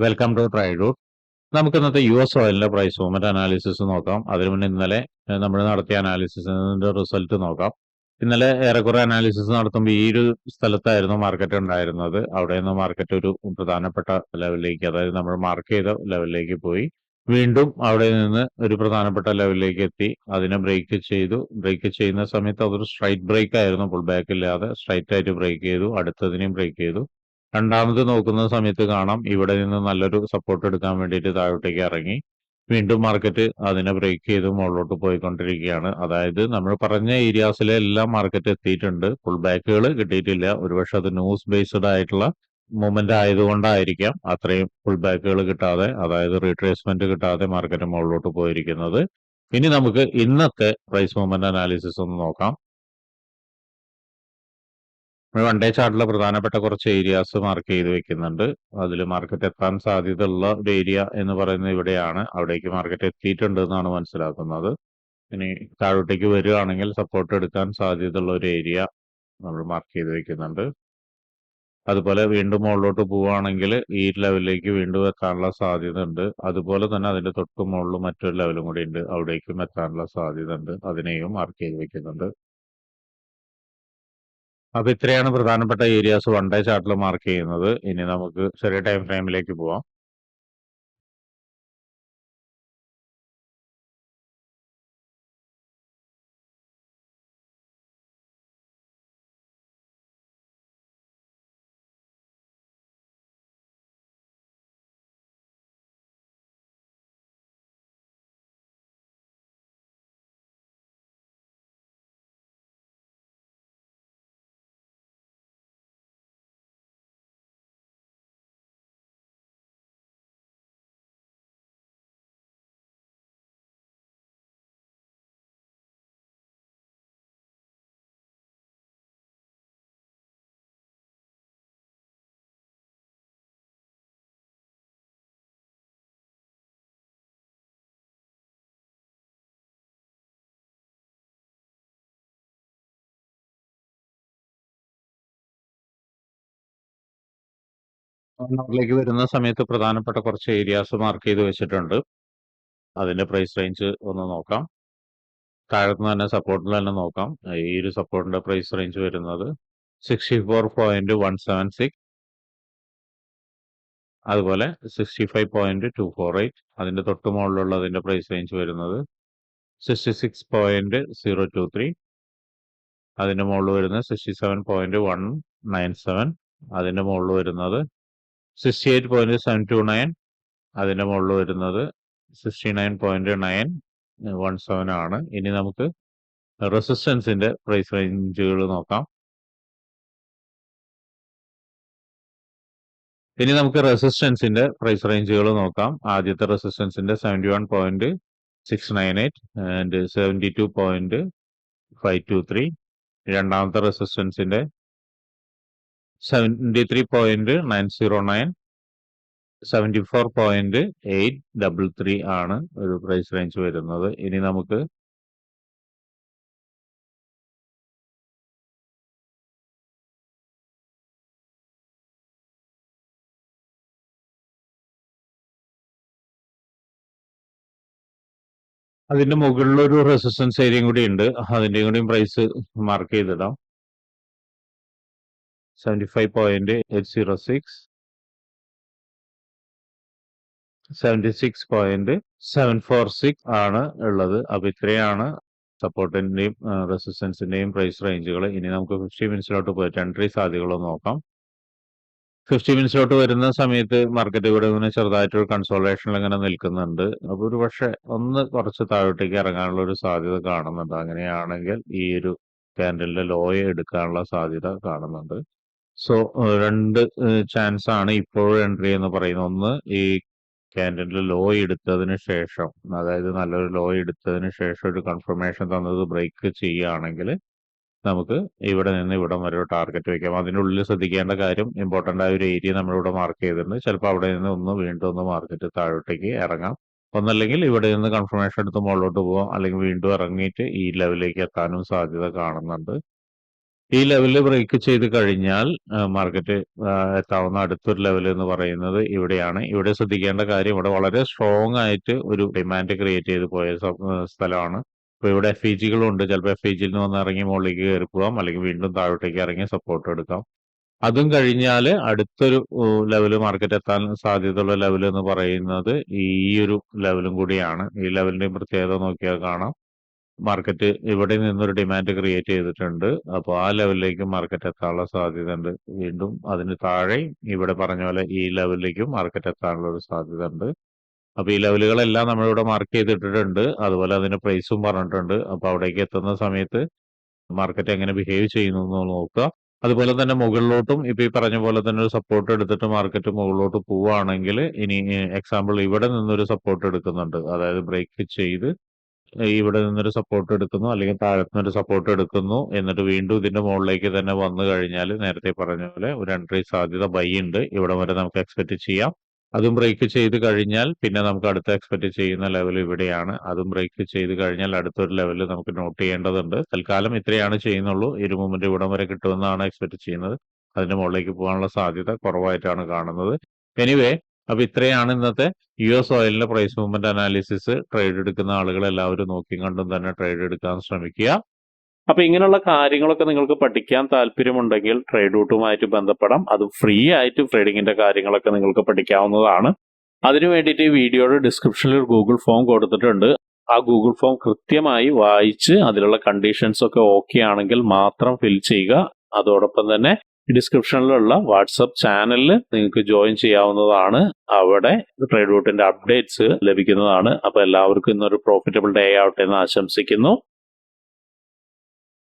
Welcome to ട്രൈഡൂട്ട്. നമുക്ക് ഇന്നത്തെ US ഓയിലിന്റെ price movement analysis നോക്കാം. അതിനു മുന്നേ ഇന്നലെ നമ്മൾ നടത്തിയ അനാലിസിസിന്റെ റിസൾട്ട് നോക്കാം. ഇന്നലെ ഏറെക്കുറെ അനാലിസിസ് നടത്തുമ്പോൾ ഈ ഒരു സ്ഥലത്തായിരുന്നു മാർക്കറ്റ് ഉണ്ടായിരുന്നത്. അവിടെ നിന്ന് മാർക്കറ്റ് ഒരു പ്രധാനപ്പെട്ട ലെവലിലേക്ക്, അതായത് നമ്മൾ മാർക്ക് ചെയ്ത ലെവലിലേക്ക് പോയി. വീണ്ടും അവിടെ നിന്ന് ഒരു പ്രധാനപ്പെട്ട ലെവലിലേക്ക് എത്തി. അതിനെ ബ്രേക്ക് ചെയ്തു. ബ്രേക്ക് ചെയ്യുന്ന സമയത്ത് അതൊരു സ്ട്രൈറ്റ് ബ്രേക്ക് ആയിരുന്നു, പുൾ ബാക്ക് ഇല്ലാതെ സ്ട്രൈറ്റ് ആയിട്ട് ബ്രേക്ക് ചെയ്തു. അടുത്തതിനെയും ബ്രേക്ക് ചെയ്തു. രണ്ടാമത് നോക്കുന്ന സമയത്ത് കാണാം ഇവിടെ നിന്ന് നല്ലൊരു സപ്പോർട്ട് എടുക്കാൻ വേണ്ടിയിട്ട് താഴോട്ടേക്ക് ഇറങ്ങി. വീണ്ടും മാർക്കറ്റ് അതിനെ ബ്രേക്ക് ചെയ്ത് മുകളിലോട്ട് പോയിക്കൊണ്ടിരിക്കുകയാണ്. അതായത് നമ്മൾ പറഞ്ഞ ഏരിയാസിലെ എല്ലാം മാർക്കറ്റ് എത്തിയിട്ടുണ്ട്. പുൾ ബാക്കുകൾ കിട്ടിയിട്ടില്ല. ഒരുപക്ഷെ അത് ന്യൂസ് ബേസ്ഡ് ആയിട്ടുള്ള മൂവ്മെന്റ് ആയതുകൊണ്ടായിരിക്കാം അത്രയും പുൾ ബാക്കുകൾ കിട്ടാതെ, അതായത് റീട്രേസ്മെന്റ് കിട്ടാതെ മാർക്കറ്റ് മുകളിലോട്ട് പോയിരിക്കുന്നത്. ഇനി നമുക്ക് ഇന്നത്തെ പ്രൈസ് മൂവ്മെന്റ് അനാലിസിസ് ഒന്ന് നോക്കാം. വൺ ഡേ ചാർട്ടിലെ പ്രധാനപ്പെട്ട കുറച്ച് ഏരിയാസ് മാർക്ക് ചെയ്ത് വെക്കുന്നുണ്ട്. അതിൽ മാർക്കറ്റ് എത്താൻ സാധ്യതയുള്ള ഒരു ഏരിയ എന്ന് പറയുന്നത് ഇവിടെയാണ്. അവിടേക്ക് മാർക്കറ്റ് എത്തിയിട്ടുണ്ട് എന്നാണ് മനസ്സിലാക്കുന്നത്. ഇനി താഴോട്ടേക്ക് വരികയാണെങ്കിൽ സപ്പോർട്ട് എടുക്കാൻ സാധ്യതയുള്ള ഒരു ഏരിയ നമ്മൾ മാർക്ക് ചെയ്ത് വെക്കുന്നുണ്ട്. അതുപോലെ വീണ്ടും മുകളിലോട്ട് പോവുകയാണെങ്കിൽ ഈ ലെവലിലേക്ക് വീണ്ടും എത്താനുള്ള സാധ്യത ഉണ്ട്. അതുപോലെ തന്നെ അതിന്റെ തൊട്ട് മുകളിൽ മറ്റൊരു ലെവലും കൂടി ഉണ്ട്, അവിടേക്കും എത്താനുള്ള സാധ്യത ഉണ്ട്. അതിനെയും മാർക്ക് ചെയ്ത് വെക്കുന്നുണ്ട്. അപ്പൊ ഇത്രയാണ് പ്രധാനപ്പെട്ട ഏരിയാസ് വൺ ഡേ ചാർട്ടിൽ മാർക്ക് ചെയ്യുന്നത്. ഇനി നമുക്ക് ചെറിയ ടൈം ഫ്രെയിമിലേക്ക് പോവാം. ലേക്ക് വരുന്ന സമയത്ത് പ്രധാനപ്പെട്ട കുറച്ച് ഏരിയാസ് മാർക്ക് ചെയ്ത് വെച്ചിട്ടുണ്ട്. അതിന്റെ പ്രൈസ് റേഞ്ച് ഒന്ന് നോക്കാം. താഴത്തുനിന്ന് തന്നെ സപ്പോർട്ടിൽ തന്നെ നോക്കാം. ഈ ഒരു സപ്പോർട്ടിന്റെ പ്രൈസ് റേഞ്ച് വരുന്നത് 64.176, അതുപോലെ 65.248. അതിന്റെ തൊട്ട് മുകളിലുള്ള അതിന്റെ പ്രൈസ് റേഞ്ച് വരുന്നത് 66.023. അതിന്റെ മുകളിൽ വരുന്നത് 67.197. അതിന്റെ മുകളിൽ വരുന്നത് 68.729. അതിന്റെ മുകളിൽ വരുന്നത് 69.917 ആണ്. ഇനി നമുക്ക് റെസിസ്റ്റൻസിന്റെ പ്രൈസ് റേഞ്ചുകൾ നോക്കാം. ആദ്യത്തെ റെസിസ്റ്റൻസിന്റെ 71.698 ആൻഡ് 72.523. രണ്ടാമത്തെ റെസിസ്റ്റൻസിന്റെ 73.909, 74.833 ആണ് ഒരു പ്രൈസ് റേഞ്ച് വരുന്നത്. ഇനി നമുക്ക് അതിന്റെ മുകളിലൊരു റെസിസ്റ്റൻസ് ഏരിയയും കൂടി ഉണ്ട്, അതിന്റെയും കൂടിയും പ്രൈസ് മാർക്ക് ചെയ്തിടാം. 75.806, 76.746 ആണ് ഉള്ളത്. അപ്പൊ ഇത്രയാണ് സപ്പോർട്ടിന്റെയും റെസിസ്റ്റൻസിന്റെയും പ്രൈസ് റേഞ്ചുകൾ. ഇനി നമുക്ക് 50 മിനിറ്റ്സിലോട്ട് പോയിട്ട് എൻട്രി സാധ്യതകൾ നോക്കാം. 50 മിനിറ്റ്സിലോട്ട് വരുന്ന സമയത്ത് മാർക്കറ്റ് ഇവിടെ ഇങ്ങനെ ചെറുതായിട്ടൊരു കൺസോളേഷനിൽ ഇങ്ങനെ നിൽക്കുന്നുണ്ട്. അപ്പൊ ഒരു പക്ഷെ ഒന്ന് കുറച്ച് താഴോട്ടേക്ക് ഇറങ്ങാനുള്ള ഒരു സാധ്യത കാണുന്നുണ്ട്. അങ്ങനെയാണെങ്കിൽ ഈ ഒരു ക്യാൻഡലിന്റെ ലോയെ എടുക്കാനുള്ള സാധ്യത കാണുന്നുണ്ട്. സോ രണ്ട് ചാൻസ് ആണ് ഇപ്പോഴും എൻട്രി എന്ന് പറയുന്നത്. ഒന്ന്, ഈ ക്യാൻഡലിന്റെ ലോ എടുത്തതിന് ശേഷം, അതായത് നല്ലൊരു ലോ എടുത്തതിന് ശേഷം ഒരു കൺഫർമേഷൻ തന്നത് ബ്രേക്ക് ചെയ്യുകയാണെങ്കിൽ നമുക്ക് ഇവിടെ നിന്ന് ഇവിടം വരെ ഒരു ടാർഗറ്റ് വെക്കാം. അതിനുള്ളിൽ ശ്രദ്ധിക്കേണ്ട കാര്യം, ഇമ്പോർട്ടന്റ് ആയ ഒരു ഏരിയ നമ്മളിവിടെ മാർക്ക് ചെയ്തിട്ടുണ്ട്. ചിലപ്പോൾ അവിടെ നിന്ന് വീണ്ടും ഒന്ന് മാർക്കറ്റ് താഴോട്ടേക്ക് ഇറങ്ങാം. ഒന്നല്ലെങ്കിൽ ഇവിടെ നിന്ന് കൺഫർമേഷൻ എടുത്ത് മുകളിലോട്ട് പോവാം, അല്ലെങ്കിൽ വീണ്ടും ഇറങ്ങിയിട്ട് ഈ ലെവലിലേക്ക് എത്താനും സാധ്യത കാണുന്നുണ്ട്. ഈ ലെവല് ബ്രേക്ക് ചെയ്ത് കഴിഞ്ഞാൽ മാർക്കറ്റ് എത്താവുന്ന അടുത്തൊരു ലെവൽ എന്ന് പറയുന്നത് ഇവിടെയാണ്. ഇവിടെ ശ്രദ്ധിക്കേണ്ട കാര്യം ഇവിടെ വളരെ സ്ട്രോങ് ആയിട്ട് ഒരു ഡിമാൻഡ് ക്രിയേറ്റ് ചെയ്ത് പോയ സ്ഥലമാണ്. അപ്പോൾ ഇവിടെ FEGകളുണ്ട്. ചിലപ്പോൾ FEGയിൽ നിന്ന് വന്ന് ഇറങ്ങി മുകളിലേക്ക് കയറി പോകാം, അല്ലെങ്കിൽ വീണ്ടും താഴോട്ടേക്ക് ഇറങ്ങി സപ്പോർട്ട് എടുക്കാം. അതും കഴിഞ്ഞാൽ അടുത്തൊരു ലെവല് മാർക്കറ്റ് എത്താൻ സാധ്യതയുള്ള ലെവൽ എന്ന് പറയുന്നത് ഈ ഒരു ലെവലും കൂടിയാണ്. ഈ ലെവലിന്റെയും പ്രത്യേകത നോക്കിയാൽ കാണാം. മാർക്കറ്റ് ഇവിടെ നിന്നൊരു ഡിമാൻഡ് ക്രിയേറ്റ് ചെയ്തിട്ടുണ്ട്. അപ്പോൾ ആ ലെവലിലേക്കും മാർക്കറ്റ് എത്താനുള്ള സാധ്യതയുണ്ട്. വീണ്ടും അതിന് താഴെ ഇവിടെ പറഞ്ഞ പോലെ ഈ ലെവലിലേക്കും മാർക്കറ്റ് എത്താനുള്ള ഒരു സാധ്യത ഉണ്ട്. അപ്പോൾ ഈ ലെവലുകളെല്ലാം നമ്മളിവിടെ മാർക്ക് ചെയ്തിട്ടിട്ടുണ്ട്. അതുപോലെ അതിന്റെ പ്രൈസും പറഞ്ഞിട്ടുണ്ട്. അപ്പോൾ അവിടേക്ക് എത്തുന്ന സമയത്ത് മാർക്കറ്റ് എങ്ങനെ ബിഹേവ് ചെയ്യുന്നു എന്ന് നോക്കുക. അതുപോലെ തന്നെ മുകളിലോട്ടും ഇപ്പൊ ഈ പറഞ്ഞ പോലെ തന്നെ ഒരു സപ്പോർട്ട് എടുത്തിട്ട് മാർക്കറ്റ് മുകളിലോട്ട് പോവുകയാണെങ്കിൽ ഇനി എക്സാമ്പിൾ ഇവിടെ നിന്നൊരു സപ്പോർട്ട് എടുക്കുന്നുണ്ട്. അതായത് ബ്രേക്ക് ചെയ്ത് ഇവിടെ നിന്നൊരു സപ്പോർട്ട് എടുക്കുന്നു, അല്ലെങ്കിൽ താഴത്തുനിന്നൊരു സപ്പോർട്ട് എടുക്കുന്നു, എന്നിട്ട് വീണ്ടും ഇതിന്റെ മുകളിലേക്ക് തന്നെ വന്നു കഴിഞ്ഞാൽ നേരത്തെ പറഞ്ഞ പോലെ ഒരു എൻട്രി സാധ്യത ബൈ ഉണ്ട്. ഇവിടെ വരെ നമുക്ക് എക്സ്പെക്ട് ചെയ്യാം. അതും ബ്രേക്ക് ചെയ്ത് കഴിഞ്ഞാൽ പിന്നെ നമുക്ക് അടുത്ത എക്സ്പെക്ട് ചെയ്യുന്ന ലെവൽ ഇവിടെയാണ്. അതും ബ്രേക്ക് ചെയ്ത് കഴിഞ്ഞാൽ അടുത്തൊരു ലെവൽ നമുക്ക് നോട്ട് ചെയ്യേണ്ടതുണ്ട്. തൽക്കാലം ഇത്രയാണ് ചെയ്യുന്നുള്ളൂ. ഈ ഒരു മൂവ്മെന്റ് ഇവിടം വരെ കിട്ടുമെന്നാണ് എക്സ്പെക്ട് ചെയ്യുന്നത്. അതിന്റെ മുകളിലേക്ക് പോകാനുള്ള സാധ്യത കുറവായിട്ടാണ് കാണുന്നത്. എനിവേ, അപ്പൊ ഇത്രയാണ് ഇന്നത്തെ US ഓയിലിന്റെ പ്രൈസ് മൂവ്മെന്റ് അനാലിസിസ്. ട്രേഡ് എടുക്കുന്ന ആളുകൾ എല്ലാവരും നോക്കി കണ്ടും തന്നെ ട്രേഡ് എടുക്കാൻ ശ്രമിക്കുക. അപ്പൊ ഇങ്ങനെയുള്ള കാര്യങ്ങളൊക്കെ നിങ്ങൾക്ക് പഠിക്കാൻ താല്പര്യമുണ്ടെങ്കിൽ ട്രേഡ് റൂട്ടുമായിട്ട് ബന്ധപ്പെടാം. അത് ഫ്രീ ആയിട്ട് ട്രേഡിങ്ങിന്റെ കാര്യങ്ങളൊക്കെ നിങ്ങൾക്ക് പഠിക്കാവുന്നതാണ്. അതിനു വേണ്ടിയിട്ട് ഈ വീഡിയോയുടെ ഡിസ്ക്രിപ്ഷനിൽ ഒരു ഗൂഗിൾ ഫോം കൊടുത്തിട്ടുണ്ട്. ആ ഗൂഗിൾ ഫോം കൃത്യമായി വായിച്ച് അതിലുള്ള കണ്ടീഷൻസ് ഒക്കെ ഓക്കെ ആണെങ്കിൽ മാത്രം ഫിൽ ചെയ്യുക. അതോടൊപ്പം തന്നെ ഡിസ്ക്രിപ്ഷനിലുള്ള വാട്സപ്പ് ചാനലിൽ നിങ്ങൾക്ക് ജോയിൻ ചെയ്യാവുന്നതാണ്. അവിടെ ട്രേഡ് റൂട്ടിന്റെ അപ്ഡേറ്റ്സ് ലഭിക്കുന്നതാണ്. അപ്പൊ എല്ലാവർക്കും ഇന്നൊരു പ്രോഫിറ്റബിൾ ഡേ ആവട്ടെ എന്ന് ആശംസിക്കുന്നു.